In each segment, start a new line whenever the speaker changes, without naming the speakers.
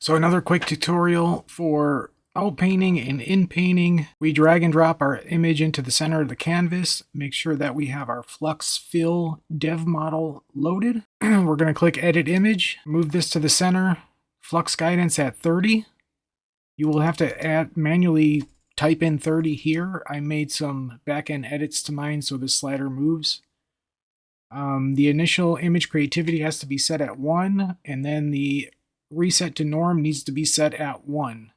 So another quick tutorial for outpainting and inpainting. We drag and drop our image into the center of the canvas. Make sure that we have our Flux-Fill dev model loaded. We're going to click Edit Image, move this to the center, flux guidance at 30. You will have to manually type in 30 here. I made some back-end edits to mine so the slider moves. The initial image creativity has to be set at 1, and then the reset to norm needs to be set at 1.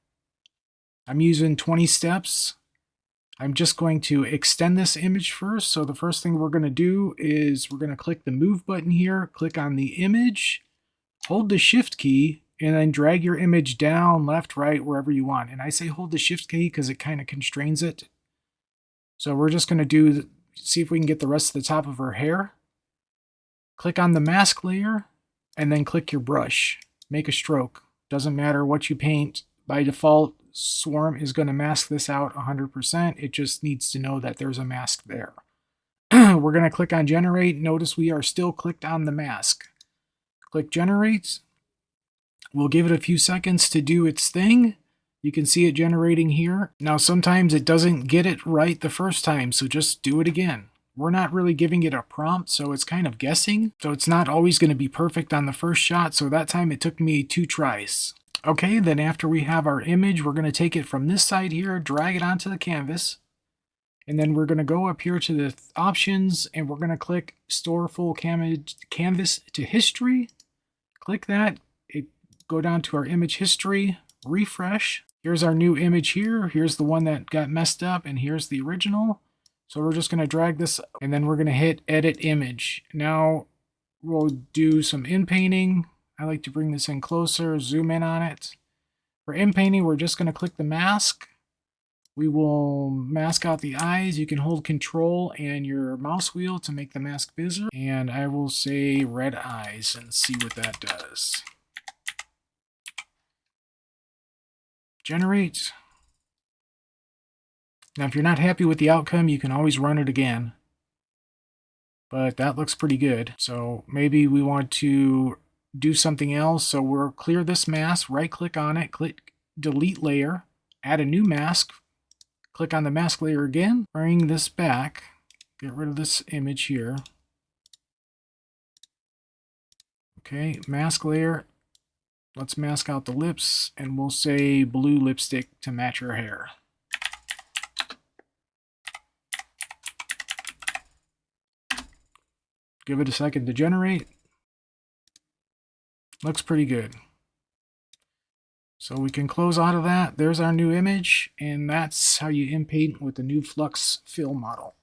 I'm using 20 steps. I'm just going to extend this image first. So the first thing we're going to do is we're going to click the move button here, click on the image, hold the shift key, and then drag your image down, left, right, wherever you want. And I say hold the shift key because it kind of constrains it. So we're just going to see if we can get the rest of the top of her hair. Click on the mask layer and then click your brush. Make a stroke. Doesn't matter what you paint. By default, Swarm is going to mask this out 100%. It just needs to know that there's a mask there. We're going to click on Generate. Notice we are still clicked on the mask. Click Generate. We'll give it a few seconds to do its thing. You can see it generating here. Now sometimes it doesn't get it right the first time, so just do it again. We're not really giving it a prompt, so it's kind of guessing. So it's not always going to be perfect on the first shot, so that time it took me 2 tries. Okay, then after we have our image, we're going to take it from this side here, drag it onto the canvas, and then we're going to go up here to the options, and we're going to click Store Full Canvas to History. Click that, go down to our image history, refresh. Here's our new image here. Here's the one that got messed up, and here's the original. So we're just going to drag this, and then we're going to hit Edit Image. Now we'll do some inpainting. I like to bring this in closer, zoom in on it. For inpainting, we're just going to click the mask. We will mask out the eyes. You can hold Control and your mouse wheel to make the mask bigger. And I will say red eyes and see what that does. Generate. Now, if you're not happy with the outcome, you can always run it again. But that looks pretty good. So maybe we want to do something else. So we'll clear this mask, right-click on it, click Delete Layer, add a new mask, click on the mask layer again, bring this back, get rid of this image here. Okay, mask layer. Let's mask out the lips, and we'll say blue lipstick to match her hair. Give it a second to generate. Looks pretty good. So we can close out of that. There's our new image, and that's how you inpaint with the new Flux-Fill model.